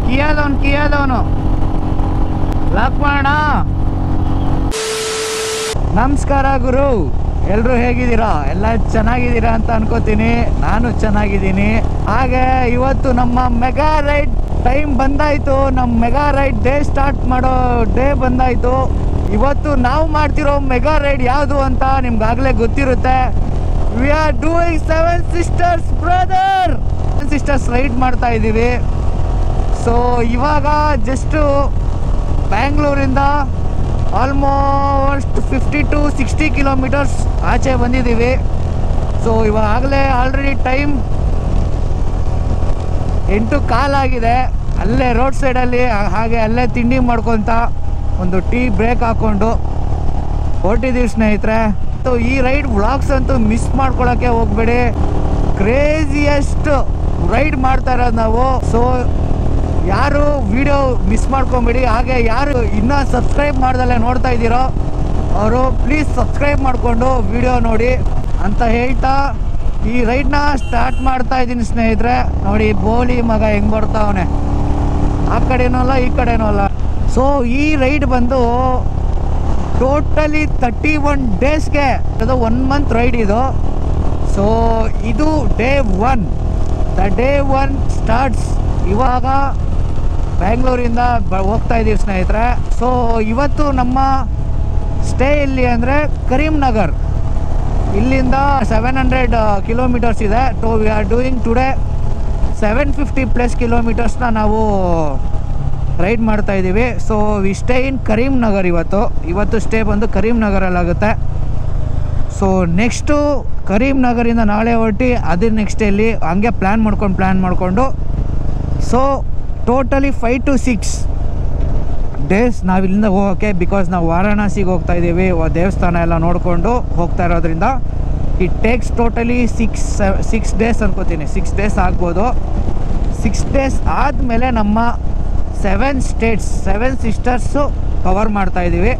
Battle ಕಿಯಾದವನು lock ಮಾಡೋಣ. ನಮಸ್ಕಾರ ಗುರು, ಎಲ್ಲರೂ ಹೇಗಿದ್ದೀರಾ? ಎಲ್ಲ ಚೆನ್ನಾಗಿದ್ದೀರಾ ಅಂತ ಅನ್ಕೋತೀನಿ. ನಾನು ಚೆನ್ನಾಗಿದ್ದೀನಿ. ಹಾಗೆ ಇವತ್ತು ನಮ್ಮ ಮೆಗಾ ರೈಡ್ ಟೈಮ್ ಬಂದಾಯ್ತು. ನಮ್ಮ ಮೆಗಾ ರೈಡ್ ಡೇ ಸ್ಟಾರ್ಟ್ ಮಾಡೋ ಡೇ ಬಂದಾಯ್ತು. ಇವತ್ತು ನಾವು ಮಾಡ್ತಿರೋ ಮೆಗಾ ರೈಡ್ ಯಾವುದು ಅಂತ ನಿಮ್ಗಾಗಲೇ ಗೊತ್ತಿರುತ್ತೆ. We are doing 7 Sisters brother 7 Sisters ride ಮಾಡ್ತಾ ಇದ್ದೀವಿ. ಸೊ ಇವಾಗ ಜಸ್ಟು ಬ್ಯಾಂಗ್ಳೂರಿಂದ ಆಲ್ಮೋಸ್ಟ್ 50 to 60 ಕಿಲೋಮೀಟರ್ಸ್ ಆಚೆ ಬಂದಿದ್ದೀವಿ. ಸೊ ಇವಾಗಲೇ ಆಲ್ರೆಡಿ ಟೈಮ್ 8:15 ಆಗಿದೆ. ಅಲ್ಲೇ ರೋಡ್ ಸೈಡಲ್ಲಿ ಹಾಗೆ ಅಲ್ಲೇ ತಿಂಡಿ ಮಾಡ್ಕೊತ ಒಂದು ಟೀ ಬ್ರೇಕ್ ಹಾಕ್ಕೊಂಡು ಹೊರಟಿದ್ದೀವಿ ಸ್ನೇಹಿತರೆ. ಸೊ ಈ ರೈಡ್ ವ್ಲಾಗ್ಸ್ ಅಂತೂ ಮಿಸ್ ಮಾಡ್ಕೊಳ್ಳೋಕ್ಕೆ ಹೋಗ್ಬೇಡಿ. ಕ್ರೇಜಿಯಸ್ಟ್ ರೈಡ್ ಮಾಡ್ತಾ ಇರೋದು ನಾವು. ಸೊ ಯಾರು ವಿಡಿಯೋ ಮಿಸ್ ಮಾಡ್ಕೊಬೇಡಿ. ಹಾಗೆ ಯಾರು ಇನ್ನೂ ಸಬ್ಸ್ಕ್ರೈಬ್ ಮಾಡ್ದಲ್ಲೇ ನೋಡ್ತಾ ಇದ್ದೀರೋ ಅವರು ಪ್ಲೀಸ್ ಸಬ್ಸ್ಕ್ರೈಬ್ ಮಾಡಿಕೊಂಡು ವಿಡಿಯೋ ನೋಡಿ ಅಂತ ಹೇಳ್ತಾ ಈ ರೈಡ್ನ ಸ್ಟಾರ್ಟ್ ಮಾಡ್ತಾ ಇದ್ದೀನಿ ಸ್ನೇಹಿತರೆ. ನೋಡಿ ಬೋಲಿ ಮಗ ಹೆಂಗೆ ಬರ್ತಾವನೆ, ಆ ಕಡೆನೂ ಅಲ್ಲ ಈ ಕಡೆನೂ ಅಲ್ಲ. ಸೊ ಈ ರೈಡ್ ಬಂದು ಟೋಟಲಿ 31 ಡೇಸ್ಗೆ ಅದು 1 ಮಂತ್ ರೈಡ್ ಇದು. ಸೊ ಇದು ಡೇ 1. ದ ಡೇ 1 ಸ್ಟಾರ್ಟ್ಸ್ ಇವಾಗ ಬ್ಯಾಂಗ್ಳೂರಿಂದ ಹೋಗ್ತಾ ಇದ್ದೀವಿ ಸ್ನೇಹಿತರೆ. ಸೊ ಇವತ್ತು ನಮ್ಮ ಸ್ಟೇ ಎಲ್ಲಿ ಅಂದರೆ ಕರೀಂನಗರ್. ಇಲ್ಲಿಂದ 700 ಕಿಲೋಮೀಟರ್ಸ್ ಇದೆ. So we are doing today 750+ ಕಿಲೋಮೀಟರ್ಸ್ನ ನಾವು ರೈಡ್ ಮಾಡ್ತಾ ಇದ್ದೀವಿ. So we stay in Karimnagar. ಇವತ್ತು ಸ್ಟೇ ಬಂದು ಕರೀಂನಗರಲ್ಲಾಗುತ್ತೆ. ಸೊ ನೆಕ್ಸ್ಟು ಕರೀಂನಗರಿಂದ ನಾಳೆ ಹೊರಟಿ ಅದ್ರ ನೆಕ್ಸ್ಟ್ ಎಲ್ಲಿ ಹಂಗೆ ಪ್ಲ್ಯಾನ್ ಮಾಡಿಕೊಂಡು ಸೊ ಟೋಟಲಿ 5 to 6 ಡೇಸ್ ನಾವು ಇಲ್ಲಿಂದ ಹೋಗೋಕ್ಕೆ. ಬಿಕಾಸ್ ನಾವು ವಾರಾಣಸಿಗೆ ಹೋಗ್ತಾ ಇದ್ದೀವಿ. ದೇವಸ್ಥಾನ ಎಲ್ಲ ನೋಡಿಕೊಂಡು ಹೋಗ್ತಾ ಇರೋದ್ರಿಂದ ಇಟ್ ಟೇಕ್ಸ್ ಟೋಟಲಿ 6 ಡೇಸ್ ಅನ್ಕೋತೀನಿ. 6 ಡೇಸ್ ಆಗ್ಬೋದು. 6 ಡೇಸ್ ಆದಮೇಲೆ ನಮ್ಮ 7 ಸ್ಟೇಟ್ಸ್ 7 ಸಿಸ್ಟರ್ಸು ಕವರ್ ಮಾಡ್ತಾ ಇದ್ದೀವಿ.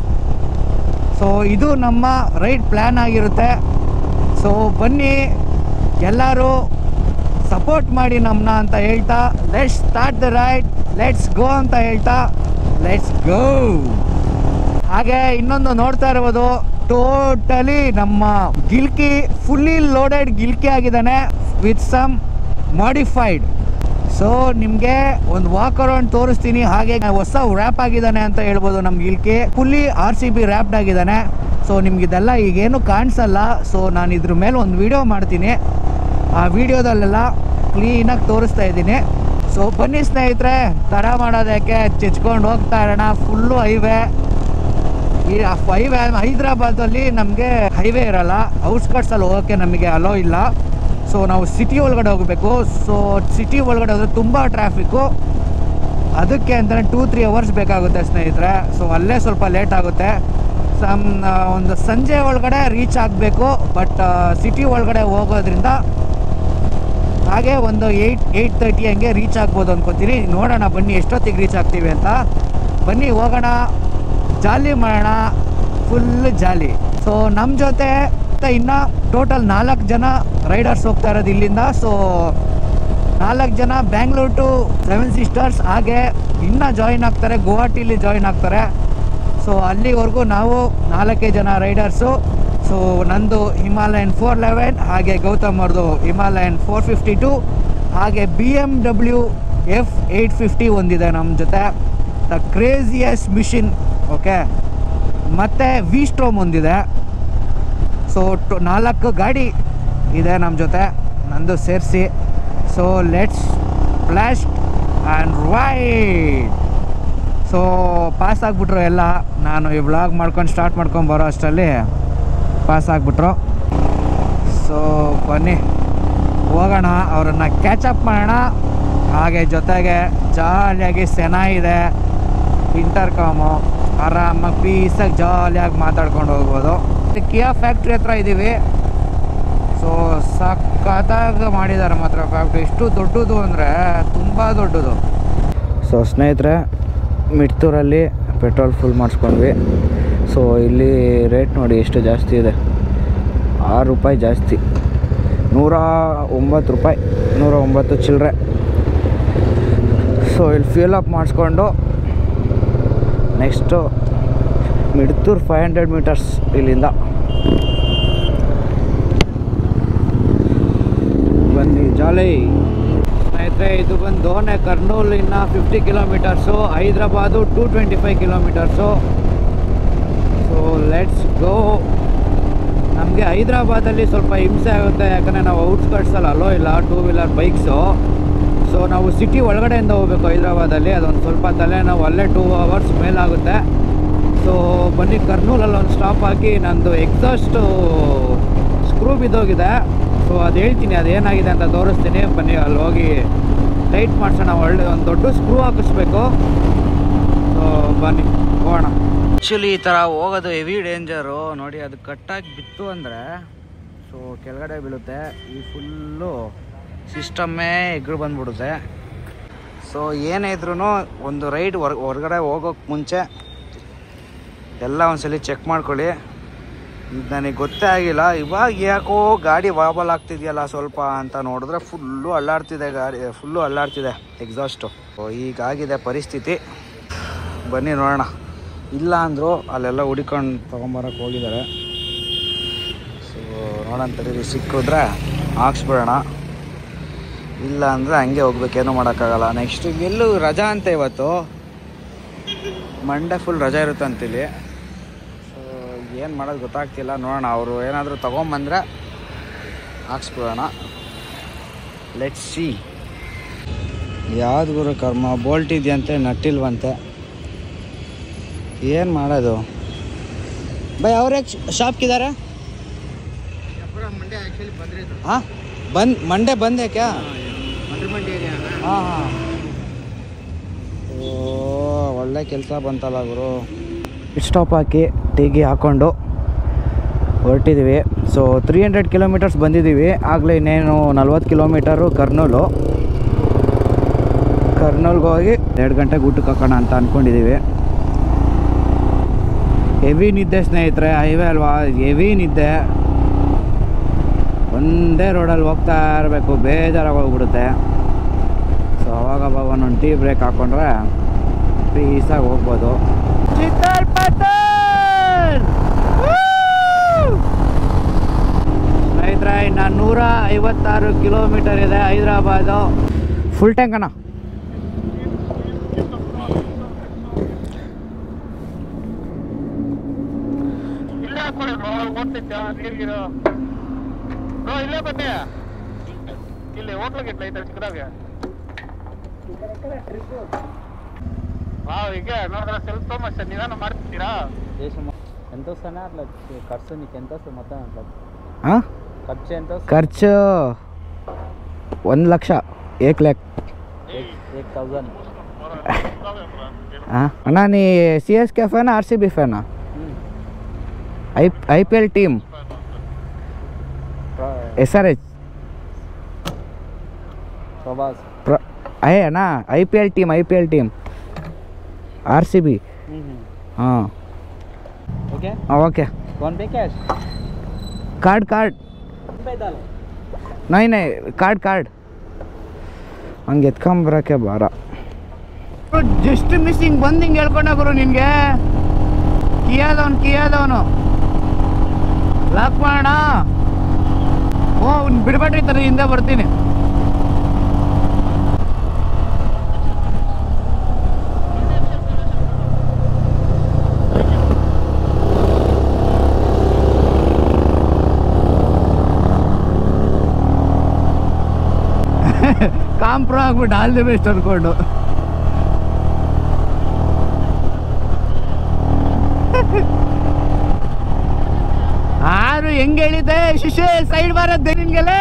ಸೊ ಇದು ನಮ್ಮ ರೈಡ್ ಪ್ಲ್ಯಾನ್ ಆಗಿರುತ್ತೆ. ಸೊ ಬನ್ನಿ ಎಲ್ಲರೂ ಸಪೋರ್ಟ್ ಮಾಡಿ ನಮ್ಮನ್ನ ಅಂತ ಹೇಳ್ತಾ let's start the ride, let's go ಅಂತ ಹೇಳ್ತಾ ಲೆಟ್ಸ್ ಗೋ. ಹಾಗೆ ಇನ್ನೊಂದು ನೋಡ್ತಾ ಇರ್ಬೋದು, ಟೋಟಲಿ ನಮ್ಮ ಗಿಲ್ಕಿ ಫುಲ್ಲಿ ಲೋಡೆಡ್ ಗಿಲ್ಕಿ ಆಗಿದ್ದಾನೆ ವಿತ್ ಸಮ್ ಮಾಡಿಫೈಡ್. ಸೊ ನಿಮಗೆ ಒಂದು ವಾಕ್ ಅರೌಂಡ್ ತೋರಿಸ್ತೀನಿ. ಹಾಗೆ ಹೊಸ ರ್ಯಾಪ್ ಆಗಿದ್ದಾನೆ ಅಂತ ಹೇಳ್ಬೋದು. ನಮ್ಮ ಗಿಲ್ಕಿ ಫುಲ್ಲಿ RCB ರ್ಯಾಪ್ಡ್ ಆಗಿದ್ದಾನೆ. ಸೊ ನಿಮ್ಗಿದೆಲ್ಲ ಈಗೇನು ಕಾಣಿಸಲ್ಲ. ಸೊ ನಾನು ಇದ್ರ ಮೇಲೆ ಒಂದು ವಿಡಿಯೋ ಮಾಡ್ತೀನಿ. ಆ ವಿಡಿಯೋದಲ್ಲೆಲ್ಲ ಕ್ಲೀನಾಗಿ ತೋರಿಸ್ತಾ ಇದ್ದೀನಿ. ಸೊ ಬನ್ನಿ ಸ್ನೇಹಿತರೆ, ತಡ ಮಾಡೋದಕ್ಕೆ ಚೆಚ್ಕೊಂಡು ಹೋಗ್ತಾ ಇರೋಣ. Full highway. ಈ ಹೈವೇ ಹೈದ್ರಾಬಾದಲ್ಲಿ ನಮಗೆ ಹೈವೇ ಇರಲ್ಲ. ಔಟ್ಸ್ಕಟ್ಸಲ್ಲಿ ಹೋಗೋಕ್ಕೆ ನಮಗೆ ಅಲೋ ಇಲ್ಲ. ಸೊ ನಾವು ಸಿಟಿ ಒಳಗಡೆ ಹೋಗಬೇಕು. ಸೊ ಸಿಟಿ ಒಳಗಡೆ ಹೋದರೆ ತುಂಬ ಟ್ರಾಫಿಕ್ಕು. ಅದಕ್ಕೆ ಅಂತಲೇ 2-3 ಅವರ್ಸ್ ಬೇಕಾಗುತ್ತೆ ಸ್ನೇಹಿತರೆ. ಸೊ ಅಲ್ಲೇ ಸ್ವಲ್ಪ ಲೇಟ್ ಆಗುತ್ತೆ. ಒಂದು ಸಂಜೆ ಒಳಗಡೆ ರೀಚ್ ಆಗಬೇಕು. ಬಟ್ ಸಿಟಿ ಒಳಗಡೆ ಹೋಗೋದ್ರಿಂದ ಹಾಗೆ ಒಂದು 8-8:30 ಹಂಗೆ ರೀಚ್ ಆಗ್ಬೋದು ಅನ್ಕೋತೀರಿ. ನೋಡೋಣ ಬನ್ನಿ ಎಷ್ಟೊತ್ತಿಗೆ ರೀಚ್ ಆಗ್ತೀವಿ ಅಂತ. ಬನ್ನಿ ಹೋಗೋಣ, ಜಾಲಿ ಮಾಡೋಣ, ಫುಲ್ ಜಾಲಿ. ಸೊ ನಮ್ಮ ಜೊತೆ ಇನ್ನು ಟೋಟಲ್ 4 ಜನ ರೈಡರ್ಸ್ ಹೋಗ್ತಾ ಇರೋದು ಇಲ್ಲಿಂದ. ಸೊ 4 ಜನ ಬ್ಯಾಂಗ್ಳೂರ್ ಟು 7 ಸಿಸ್ಟರ್ಸ್. ಹಾಗೆ ಇನ್ನೂ ಜಾಯಿನ್ ಆಗ್ತಾರೆ, ಗುವಾಹಟಿಲಿ ಜಾಯಿನ್ ಆಗ್ತಾರೆ. ಸೊ ಅಲ್ಲಿವರೆಗೂ ನಾವು 4 ಜನ ರೈಡರ್ಸು. ಸೊ ನಂದು ಹಿಮಾಲಯನ್ 411, ಹಾಗೆ ಗೌತಮ್ ಅವ್ರದ್ದು ಹಿಮಾಲಯನ್ 452, ಹಾಗೆ BMW F850 ಒಂದಿದೆ ನಮ್ಮ ಜೊತೆ, ದ ಕ್ರೇಜಿಯಸ್ಟ್ ಮಿಷಿನ್. ಓಕೆ, ಮತ್ತು V-Strom ಒಂದಿದೆ. ಸೊ 4 ಗಾಡಿ ಇದೆ ನಮ್ಮ ಜೊತೆ, ನಂದು ಸೇರಿಸಿ. So let's blast and ride. So pass ಆಗಿಬಿಟ್ರು ಎಲ್ಲ. ನಾನು ಈ ವ್ಲಾಗ್ ಮಾಡ್ಕೊಂಡು ಸ್ಟಾರ್ಟ್ ಮಾಡ್ಕೊಂಡು ಬರೋ ಅಷ್ಟರಲ್ಲಿ ಪಾಸ್ ಆಗಿಬಿಟ್ರು. ಸೊ ಬನ್ನಿ ಹೋಗೋಣ, ಅವರನ್ನು ಕ್ಯಾಚಪ್ ಮಾಡೋಣ. ಹಾಗೆ ಜೊತೆಗೆ ಜಾಲಿಯಾಗಿ ಸೆನಾ ಇದೆ, ಇಂಟರ್ಕಾಮು, ಆರಾಮಾಗಿ ಪೀಸಾಗಿ ಜಾಲಿಯಾಗಿ ಮಾತಾಡ್ಕೊಂಡು ಹೋಗ್ಬೋದು. ಕಿಯಾ ಫ್ಯಾಕ್ಟ್ರಿ ಹತ್ರ ಇದ್ದೀವಿ. ಸೊ ಸಖತ್ತಾಗಿ ಮಾಡಿದ್ದಾರೆ ಮಾತ್ರ ಫ್ಯಾಕ್ಟ್ರಿ. ಎಷ್ಟು ದೊಡ್ಡದು ಅಂದರೆ ತುಂಬ ದೊಡ್ಡದು. ಸೊ ಸ್ನೇಹಿತರೆ, ಮಿಡ್ತೂರಲ್ಲಿ ಪೆಟ್ರೋಲ್ ಫುಲ್ ಮಾಡಿಸ್ಕೊಂಡ್ವಿ. ಸೊ ಇಲ್ಲಿ ರೇಟ್ ನೋಡಿ ಎಷ್ಟು ಜಾಸ್ತಿ ಇದೆ, 6 ರೂಪಾಯಿ ಜಾಸ್ತಿ. ₹109 109 ಚಿಲ್ಲರೆ. ಸೊ ಇಲ್ಲಿ ಫ್ಯೂಲ್ ಅಪ್ ಮಾಡಿಸ್ಕೊಂಡು ನೆಕ್ಸ್ಟು ಮಿಡ್ತೂರು 500 ಮೀಟರ್ಸ್ ಇಲ್ಲಿಂದ ಬನ್ನಿ ಜಾಲಿ ಸ್ನೇಹಿತರೆ. ಇದು ಬಂದು ದೋನೆ ಕರ್ನೂಲ್ ಇನ್ನು 50 kilometres, Hyderabad 225 kilometres. So let's ಗೋ. ನಮಗೆ ಹೈದ್ರಾಬಾದಲ್ಲಿ ಸ್ವಲ್ಪ ಹಿಂಸೆ ಆಗುತ್ತೆ, ಯಾಕಂದರೆ ನಾವು ಔಟ್ಸ್ಕಟ್ಸಲ್ಲಿ ಅಲೋ ಇಲ್ಲ 2 ವೀಲರ್ ಬೈಕ್ಸು. ಸೊ ನಾವು ಸಿಟಿ ಒಳಗಡೆಯಿಂದ ಹೋಗ್ಬೇಕು ಹೈದ್ರಾಬಾದಲ್ಲಿ, ಅದೊಂದು ಸ್ವಲ್ಪ ತಲೆನೋವು, ಅಲ್ಲೇ 2 ಅವರ್ಸ್ ಮೇಲಾಗುತ್ತೆ. ಸೊ ಬನ್ನಿ ಕರ್ನೂಲಲ್ಲಿ ಒಂದು ಸ್ಟಾಪ್ ಹಾಕಿ ನಂದು ಎಕ್ಸಾಸ್ಟು ಸ್ಕ್ರೂ ಬಿದ್ದೋಗಿದೆ. ಸೊ ಅದು ಹೇಳ್ತೀನಿ, ಅದು ಏನಾಗಿದೆ ಅಂತ ತೋರಿಸ್ತೀನಿ. ಬನ್ನಿ ಅಲ್ಲಿ ಹೋಗಿ ಟೈಟ್ ಮಾಡಿಸೋಣ. ಒಳ್ಳೆ ಒಂದು ದೊಡ್ಡ ಸ್ಕ್ರೂ ಹಾಕಿಸ್ಬೇಕು. ಸೊ ಬನ್ನಿ ಹೋಗೋಣ. ಆ್ಯಕ್ಚುಲಿ ಈ ಥರ ಹೋಗೋದು ಹೆವಿ ಡೇಂಜರು ನೋಡಿ. ಅದು ಕಟ್ಟಾಗಿ ಬಿತ್ತು ಅಂದರೆ ಸೊ ಕೆಳಗಡೆ ಬೀಳುತ್ತೆ. ಈ ಫುಲ್ಲು ಸಿಸ್ಟಮ್ಮೇ ಎಗ್ರು ಬಂದ್ಬಿಡುತ್ತೆ. ಸೊ ಏನೇ ಇದ್ರೂ ಒಂದು ರೈಡ್ ಹೊರಗಡೆ ಹೋಗೋಕ್ಕೆ ಮುಂಚೆ ಎಲ್ಲ ಒಂದ್ಸಲಿ ಚೆಕ್ ಮಾಡ್ಕೊಳ್ಳಿ. ನನಗೆ ಗೊತ್ತೇ ಆಗಿಲ್ಲ, ಇವಾಗ ಯಾಕೋ ಗಾಡಿ ವಾಬಲ್ ಆಗ್ತಿದೆಯಲ್ಲ ಸ್ವಲ್ಪ ಅಂತ ನೋಡಿದ್ರೆ ಫುಲ್ಲು ಅಲ್ಲಾಡ್ತಿದೆ ಗಾಡಿ, ಫುಲ್ಲು ಅಲ್ಲಾಡ್ತಿದೆ ಎಕ್ಸಾಸ್ಟು. ಹೀಗಾಗಿದೆ ಪರಿಸ್ಥಿತಿ. ಬನ್ನಿ ನೋಡೋಣ. ಇಲ್ಲ ಅಂದರು ಅಲ್ಲೆಲ್ಲ ಹುಡ್ಕೊಂಡು ತೊಗೊಂಬರೋಕ್ಕೆ ಹೋಗಿದ್ದಾರೆ. ಸೊ ನೋಡೋಣ ತಡೀರಿ, ಸಿಕ್ಕಿದ್ರೆ ಹಾಕ್ಸ್ಬಿಡೋಣ, ಇಲ್ಲ ಅಂದರೆ ಹಂಗೆ ಹೋಗ್ಬೇಕೇನೂ ಮಾಡೋಕ್ಕಾಗಲ್ಲ. ನೆಕ್ಸ್ಟ್ ಎಲ್ಲೂ ರಜಾ ಅಂತ ಇವತ್ತು ಮಂಡೇ ಫುಲ್ ರಜಾ ಇರುತ್ತೆ ಅಂತಿಲ್ಲಿ. ಸೊ ಏನು ಮಾಡೋದು ಗೊತ್ತಾಗ್ತಿಲ್ಲ, ನೋಡೋಣ. ಅವರು ಏನಾದರೂ ತೊಗೊಂಬಂದರೆ ಹಾಕ್ಸ್ಬಿಡೋಣ. Let's see. ಯಾವ್ದು ಗುರು ಕರ್ಮ, ಬೋಲ್ಟ್ ಇದೆಯಂತೆ ನಟ್ಟಿಲ್ವಂತೆ, ಏನು ಮಾಡೋದು? ಬೈ ಅವ್ರೇ ಶಾಪ್ಗಿದ್ದಾರೆ? ಹಾಂ ಮಂಡೇ ಬಂದೆ ಕ್ಯಾ? ಹಾಂ ಹಾಂ. ಓ ಒಳ್ಳೆ ಕೆಲಸ ಬಂತಲ್ಲ ಗುರು. ಪಿಟ್ ಸ್ಟಾಪ್ ಹಾಕಿ ಟೀಗಿ ಹಾಕ್ಕೊಂಡು ಹೊರಟಿದ್ದೀವಿ. ಸೊ 300 ಕಿಲೋಮೀಟರ್ಸ್ ಬಂದಿದ್ದೀವಿ. ಆಗಲೇ ಇನ್ನೇನು 40 ಕಿಲೋಮೀಟರು ಕರ್ನೂಲ್ಗೆ ಹೋಗಿ 2 ಗಂಟೆಗೆ ಊಟಕ್ಕೆ ಹಾಕೋಣ ಅಂತ ಅಂದ್ಕೊಂಡಿದ್ದೀವಿ. ಹೆವಿ ನಿದ್ದೆ ಸ್ನೇಹಿತರೆ, ಹೈವೇ ಅಲ್ವಾ, ಹೆವಿ ನಿದ್ದೆ. ಒಂದೇ ರೋಡಲ್ಲಿ ಹೋಗ್ತಾ ಇರಬೇಕು, ಬೇಜಾರಾಗಿ ಹೋಗ್ಬಿಡುತ್ತೆ. ಸೊ ಅವಾಗ ಒಂದೊಂದು ಟೀ ಬ್ರೇಕ್ ಹಾಕ್ಕೊಂಡ್ರೆ ಪೀಸಾಗಿ ಹೋಗ್ಬೋದು. ಸ್ನೇಹಿತರೆ ಇನ್ನು 156 ಕಿಲೋಮೀಟರ್ ಇದೆ ಹೈದ್ರಾಬಾದು. ಫುಲ್ ಟ್ಯಾಂಕ್ ಅಣ್ಣ. ಇಲ್ಲೇ ಬನ್ನಿ, ಇಲ್ಲಿ ಹೋಟ್ಲಿಗೆ ಐತೆ ಚಿಕ್ಕದಾಗ. ಈಗ ನೋಡಿದ್ರೆ ಸ್ವಲ್ಪ ಮಸ್ತ್ ನಿಧಾನ ಮಾಡ್ತೀರಾ? ఎంత వస్తానా అట్లా ఖర్చు నీకు ఎంత వస్తుంది మొత్తం అట్లా ఖర్చు ఎంత వస్తుంది? ఖర్చు 1 ಲಕ್ಷ 1 ಲಕ್ಷ 1000. ಅಣ್ಣ ನೀ CSK ಫ್ಯಾನಾ RCB ಫ್ಯಾನಾ? IPL team SRH Prabhas ಅಣ್ಣ IPL ಟೀಮ್ RCB. ಹಾಂ okay okay. Phone pay cash? Card ನೈ ಕಾರ್ಡ್ ಹಂಗೆ ಎತ್ಕೊಂಬರಕ್ಕೆ ಬಾರ. ಜಸ್ಟ್ ಮಿಸ್ಸಿಂಗ್ ಬಂದು ಹಿಂಗೆ ಹೇಳ್ಕೊಂಡ ಗುರು ನಿನಗೆ. ಕಿಯಾದವನು ಲಾಕ್ ಮಾಡೋಣ. ಓ ಬಿಡ್ಬೇಡ್ರಿ ತರ ಹಿಂದೆ ಬರ್ತೀನಿ. ಕಾಂಪ್ರೋ ಆಗ್ಬಿಟ್ಟು ಆಲ್ ದಿ ಬೆಸ್ಟ್ ಅನ್ಕೊಂಡು. ಆರು ಹೆಂಗೆ ಹೇಳಿದೆ ಶಿಶೆ ಸೈಡ್ ಬರದ್ದೆ ನಿನ್ಗೆಲ್ಲ.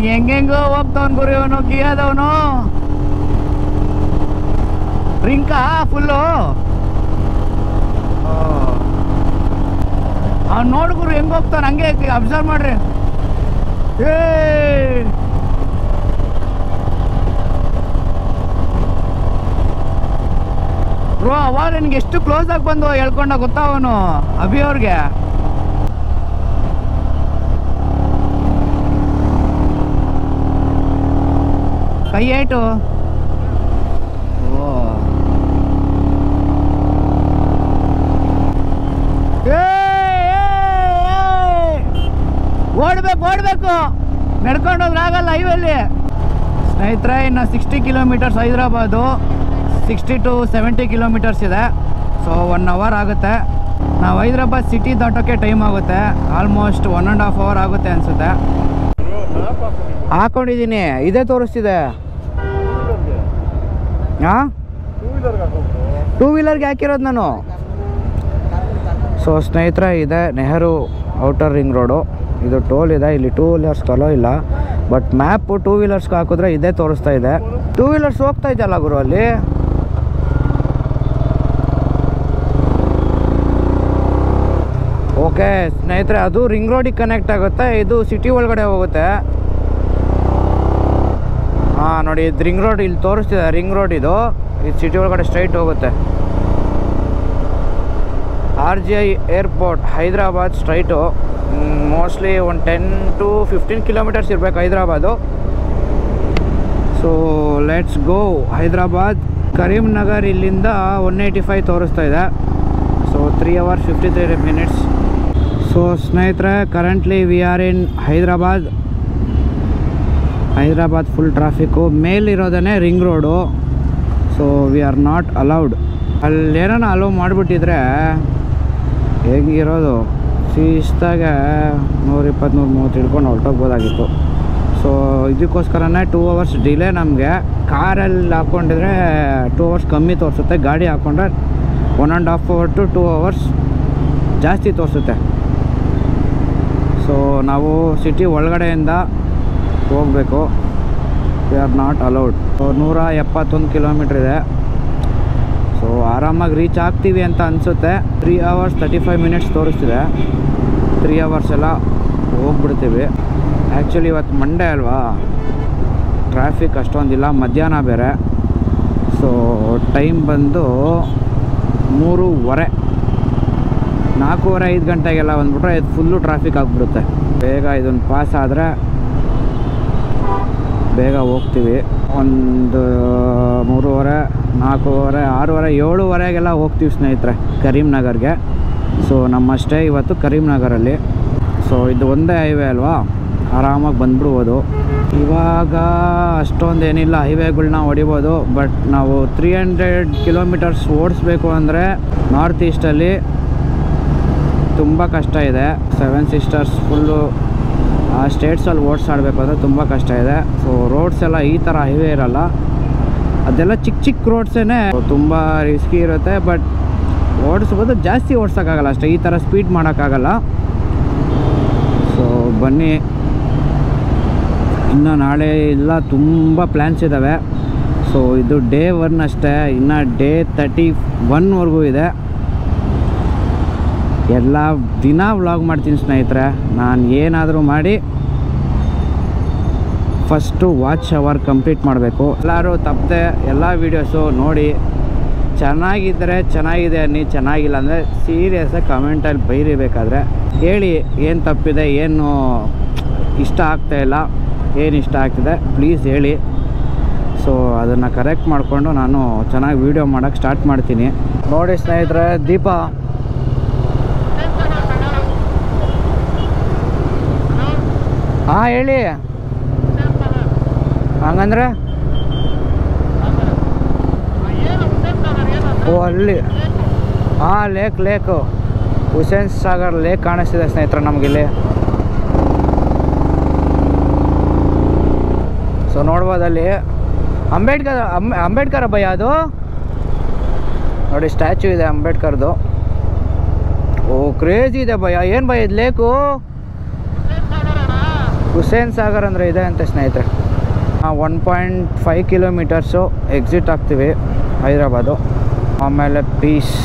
ಹೆಂಗೆಂಗೋ ಹೋಗ್ತವನ್ ಗುರು ಇವನು ಕಿಯಾದವನು. ಡ್ರಿಂಕಾ ಫುಲ್ಲು. ಅವ್ನು ನೋಡು ಗುರು ಹೆಂಗೆ ಹೋಗ್ತಾನ, ಹಂಗೆ ಅಬ್ಸರ್ವ್ ಮಾಡ್ರಿ. ಬ್ರೋ ಅವಾಗ ನಿನ್ಗೆ ಎಷ್ಟು ಕ್ಲೋಸ್ ಆಗಿ ಬಂದು ಹೇಳ್ಕೊಂಡ ಗೊತ್ತಾ ಅವನು ಅಭಿ ಅವ್ರಿಗೆ. ಕೈ ಏಟು ಓಡ್ಬೇಕು ನಡ್ಕೊಂಡೋದ್ರೆ ಆಗಲ್ಲ ಹೈವೇಲಿ ಸ್ನೇಹಿತರೆ. ಇನ್ನು 60 ಕಿಲೋಮೀಟರ್ಸ್ ಹೈದ್ರಾಬಾದು, 60 to 70 ಕಿಲೋಮೀಟರ್ಸ್ ಇದೆ. ಸೊ 1 hour ಆಗುತ್ತೆ. ನಾವು ಹೈದ್ರಾಬಾದ್ ಸಿಟಿ ದಾಟೋಕ್ಕೆ ಟೈಮ್ ಆಗುತ್ತೆ. ಆಲ್ಮೋಸ್ಟ್ 1.5 hour ಆಗುತ್ತೆ ಅನಿಸುತ್ತೆ. ಹಾಕೊಂಡಿದ್ದೀನಿ, ಇದೇ ತೋರಿಸ್ತಿದೆ. ಹಾಂ, 2 ವೀಲರ್ಗೆ ಹಾಕಿರೋದು ನಾನು. ಸೊ ಸ್ನೇಹಿತರೆ, ಇದೆ ನೆಹರು ಔಟರ್ ರಿಂಗ್ ರೋಡು. ಇದು ಟೋಲ್ ಇದೆ, ಇಲ್ಲಿ 2 ವೀಲರ್ಸ್ ಅಲೋ ಇಲ್ಲ. ಬಟ್ ಮ್ಯಾಪು 2 ವೀಲರ್ಸ್ಗೆ ಹಾಕಿದ್ರೆ ಇದೇ ತೋರಿಸ್ತಾ ಇದೆ. 2 ವೀಲರ್ಸ್ ಹೋಗ್ತಾ ಇದೆಯಲ್ಲ ಗುರು ಅಲ್ಲಿ. ಓಕೆ ಸ್ನೇಹಿತರೆ, ಅದು ರಿಂಗ್ ರೋಡಿಗೆ ಕನೆಕ್ಟ್ ಆಗುತ್ತೆ, ಇದು ಸಿಟಿ ಒಳಗಡೆ ಹೋಗುತ್ತೆ. ಹಾಂ ನೋಡಿ, ಇದು ರಿಂಗ್ ರೋಡ್ ಇಲ್ಲಿ ತೋರಿಸ್ತಿದೆ. ರಿಂಗ್ ರೋಡ್ ಇದು ಸಿಟಿ ಒಳಗಡೆ ಸ್ಟ್ರೈಟ್ ಹೋಗುತ್ತೆ. RGI airport Hyderabad straight. Mostly ಒಂದು 10 to 15 ಕಿಲೋಮೀಟರ್ಸ್ ಇರಬೇಕು Hyderabad. So let's go Hyderabad. Karimnagar ಇಲ್ಲಿಂದ 185 ತೋರಿಸ್ತಾ ಇದೆ. So 3 hours 53 minutes. ಸೊ ಸ್ನೇಹಿತರೆ, currently we are in Hyderabad. Hyderabad full traffic. ಮೇಲಿರೋದೇ ring road. So we are not allowed. ಅಲ್ಲೇನೋ ಅಲೋ ಮಾಡಿಬಿಟ್ಟಿದ್ರೆ ಹೇಗಿರೋದು, ಶಿಸ್ತಾಗೆ 120-130 ಹಿಡ್ಕೊಂಡು ಹೊರಟೋಗ್ಬೋದಾಗಿತ್ತು. ಸೊ ಇದಕ್ಕೋಸ್ಕರನೇ 2 hours ಡಿಲೇ ನಮಗೆ. ಕಾರಲ್ಲಿ ಹಾಕ್ಕೊಂಡಿದ್ರೆ 2 hours ಕಮ್ಮಿ ತೋರಿಸುತ್ತೆ. ಗಾಡಿ ಹಾಕ್ಕೊಂಡ್ರೆ 1.5 hour to 2 hours ಜಾಸ್ತಿ ತೋರಿಸುತ್ತೆ. ಸೊ ನಾವು ಸಿಟಿ ಒಳಗಡೆಯಿಂದ ಹೋಗಬೇಕು. V are not allowed. 171 kilometre ಇದೆ. ಸೊ ಆರಾಮಾಗಿ ರೀಚ್ ಆಗ್ತೀವಿ ಅಂತ ಅನಿಸುತ್ತೆ. 3 hours 35 minutes ತೋರಿಸ್ತಿದೆ. 3 hours ಎಲ್ಲ ಹೋಗ್ಬಿಡ್ತೀವಿ. ಆ್ಯಕ್ಚುಲಿ ಇವತ್ತು ಮಂಡೇ ಅಲ್ವಾ, ಟ್ರಾಫಿಕ್ ಅಷ್ಟೊಂದಿಲ್ಲ. ಮಧ್ಯಾಹ್ನ ಬೇರೆ. ಸೊ ಟೈಮ್ ಬಂದು 3:15, 4:30-5 ಗಂಟೆಗೆಲ್ಲ ಬಂದ್ಬಿಟ್ರೆ ಇದು ಫುಲ್ಲು ಟ್ರಾಫಿಕ್ ಆಗಿಬಿಡುತ್ತೆ. ಬೇಗ ಇದನ್ನು ಪಾಸ್ ಆದರೆ ಬೇಗ ಹೋಗ್ತೀವಿ. ಒಂದು 3:30, 4:30, 6:30, 7:30 ಹೋಗ್ತೀವಿ ಸ್ನೇಹಿತರೆ ಕರೀಂನಗರ್ಗೆ. ಸೊ ನಮ್ಮ ಸ್ಟೇ ಇವತ್ತು ಕರೀಂನಗರಲ್ಲಿ. ಸೊ ಇದು ಒಂದೇ ಹೈವೇ ಅಲ್ವಾ, ಆರಾಮಾಗಿ ಬಂದ್ಬಿಡ್ಬೋದು. ಇವಾಗ ಅಷ್ಟೊಂದೇನಿಲ್ಲ, ಹೈವೇಗಳನ್ನ ಹೊಡಿಬೋದು. ಬಟ್ ನಾವು 300 ಕಿಲೋಮೀಟರ್ಸ್ ಓಡಿಸ್ಬೇಕು ಅಂದರೆ ನಾರ್ತ್ ಈಸ್ಟಲ್ಲಿ ತುಂಬ ಕಷ್ಟ ಇದೆ. 7 ಸಿಸ್ಟರ್ಸ್ ಫುಲ್ಲು ಆ ಸ್ಟೇಟ್ಸಲ್ಲಿ ಓಡಿಸಾಡಬೇಕು ಅಂದರೆ ತುಂಬ ಕಷ್ಟ ಇದೆ. ಸೊ ರೋಡ್ಸ್ ಎಲ್ಲ ಈ ಥರ ಹೈವೇ ಇರಲ್ಲ, ಅದೆಲ್ಲ ಚಿಕ್ಕ ಚಿಕ್ಕ ರೋಡ್ಸೇ ತುಂಬ ರಿಸ್ಕಿ ಇರುತ್ತೆ. ಬಟ್ ಓಡಿಸ್ಬೋದು, ಜಾಸ್ತಿ ಓಡಿಸೋಕ್ಕಾಗಲ್ಲ ಅಷ್ಟೇ, ಈ ಥರ ಸ್ಪೀಡ್ ಮಾಡೋಕ್ಕಾಗಲ್ಲ. ಸೊ ಬನ್ನಿ, ಇನ್ನು ನಾಳೆ ಎಲ್ಲ ತುಂಬ ಪ್ಲ್ಯಾನ್ಸ್ ಇದ್ದಾವೆ. ಸೊ ಇದು ಡೇ 1 ಅಷ್ಟೇ, ಇನ್ನು ಡೇ 31ವರೆಗೂ ಇದೆ. ಎಲ್ಲ ದಿನ ವ್ಲಾಗ್ ಮಾಡ್ತೀನಿ ಸ್ನೇಹಿತರೆ. ನಾನು ಏನಾದರೂ ಮಾಡಿ ಫಸ್ಟು ವಾಚ್ ಅವರ್ ಕಂಪ್ಲೀಟ್ ಮಾಡಬೇಕು. ಎಲ್ಲರೂ ತಪ್ಪದೆ ಎಲ್ಲ ವೀಡಿಯೋಸು ನೋಡಿ, ಚೆನ್ನಾಗಿದ್ದರೆ ಚೆನ್ನಾಗಿದೆ ಅನ್ನಿ, ಚೆನ್ನಾಗಿಲ್ಲ ಅಂದರೆ ಸೀರಿಯಸ್ಸಾಗಿ ಕಮೆಂಟಲ್ಲಿ ಬೈರಿಬೇಕಾದ್ರೆ ಹೇಳಿ ಏನು ತಪ್ಪಿದೆ, ಏನು ಇಷ್ಟ ಆಗ್ತಾಯಿಲ್ಲ, ಏನು ಇಷ್ಟ ಆಗ್ತಿದೆ ಪ್ಲೀಸ್ ಹೇಳಿ. ಸೊ ಅದನ್ನು ಕರೆಕ್ಟ್ ಮಾಡಿಕೊಂಡು ನಾನು ಚೆನ್ನಾಗಿ ವೀಡಿಯೋ ಮಾಡೋಕ್ಕೆ ಸ್ಟಾರ್ಟ್ ಮಾಡ್ತೀನಿ. ನೋಡಿ ಸ್ನೇಹಿತರೆ, ದೀಪ ಹಾಂ ಹೇಳಿ. ಹಂಗಂದ್ರೆ ಓ ಅಲ್ಲಿ ಹಾಂ ಲೇಕು ಹುಸೇನ್ ಸಾಗರ್ ಲೇಕ್ ಕಾಣಿಸ್ತಿದೆ ಸ್ನೇಹಿತರೆ ನಮಗಿಲ್ಲಿ. ಸೊ ನೋಡ್ಬೋದಲ್ಲಿ ಅಂಬೇಡ್ಕರ್ ಭಯ ಅದು ನೋಡಿ, ಸ್ಟ್ಯಾಚ್ಯೂ ಇದೆ ಅಂಬೇಡ್ಕರ್ದು. ಓ ಕ್ರೇಜಿ ಇದೆ ಭಯ. ಏನು ಭಯ ಇದು ಲೇಕು? ಹುಸೇನ್ ಸಾಗರ್ ಅಂದರೆ ಇದೆ ಅಂತೆ ಸ್ನೇಹಿತರೆ. 1.5 ಕಿಲೋಮೀಟರ್ಸು ಎಕ್ಸಿಟ್ ಆಗ್ತೀವಿ ಹೈದ್ರಾಬಾದು. ಆಮೇಲೆ ಪೀಸ್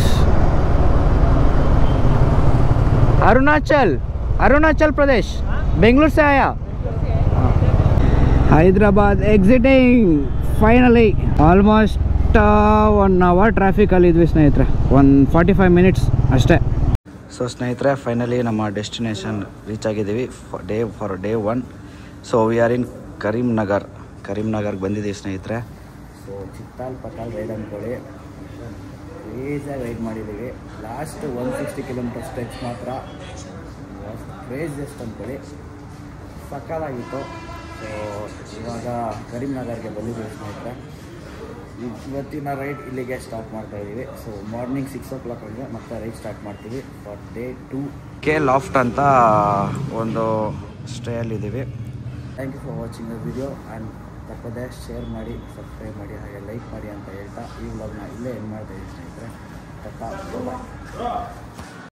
अरुणाचल प्रदेश, बेंगलुरु से आया. Hyderabad exiting finally. Almost just 1 hour ಟ್ರಾಫಿಕಲ್ಲಿ ಇದ್ವಿ ಸ್ನೇಹಿತರೆ, 45 ಮಿನಿಟ್ಸ್ ಅಷ್ಟೇ. ಸೊ ಸ್ನೇಹಿತರೆ, ಫೈನಲಿ ನಮ್ಮ ಡೆಸ್ಟಿನೇಷನ್ ರೀಚ್ ಆಗಿದ್ದೀವಿ for day 1. So we are in ಕರೀಂನಗರ್ಗೆ ಬಂದಿದ್ದೀವಿ ಸ್ನೇಹಿತರೆ. ಸೊ ಚಿತ್ತಾಲ್ ಪತಾಲ್ ರೈಡ್ ಅಂದ್ಕೊಳ್ಳಿ, ಕ್ರೇಜಾಗಿ ರೈಡ್ ಮಾಡಿದ್ದೀವಿ. ಲಾಸ್ಟ್ 160 ಕಿಲೋಮೀಟರ್ ಸ್ಟ್ರೆಚ್ ಮಾತ್ರ ಕ್ರೇಜಿಯಸ್ಟ್ ಅಂದ್ಕೊಳ್ಳಿ, ಸಕಾಲಾಗಿತ್ತು. ಸೊ ಇವಾಗ ಕರೀಂನಗರ್ಗೆ ಬಂದಿದ್ದೀವಿ ಸ್ನೇಹಿತರೆ. ಇವತ್ತಿನ ರೈಡ್ ಇಲ್ಲಿಗೆ ಸ್ಟಾರ್ಟ್ ಮಾಡ್ತಾ ಇದ್ದೀವಿ. ಸೊ ಮಾರ್ನಿಂಗ್ 6 o'clock ಆಗಿದೆ ಮತ್ತೆ ರೈಡ್ ಸ್ಟಾರ್ಟ್ ಮಾಡ್ತೀವಿ ಫಾರ್ ಡೇ 2. ಕೆ ಲಾಫ್ಟ್ ಅಂತ ಒಂದು ಸ್ಟೇಯಲ್ಲಿದ್ದೀವಿ. Thank you for watching the video and ತಪ್ಪದೆ ಶೇರ್ ಮಾಡಿ, ಸಬ್ಸ್ಕ್ರೈಬ್ ಮಾಡಿ, ಹಾಗೆ ಲೈಕ್ ಮಾಡಿ ಅಂತ ಹೇಳ್ತಾ ಈ ವ್ಲಾಗ್ನ ಇಲ್ಲೇ ಎಂಡ್ ಮಾಡ್ತಾ ಇದ್ದೀನಿ ಸ್ನೇಹಿತರೆ.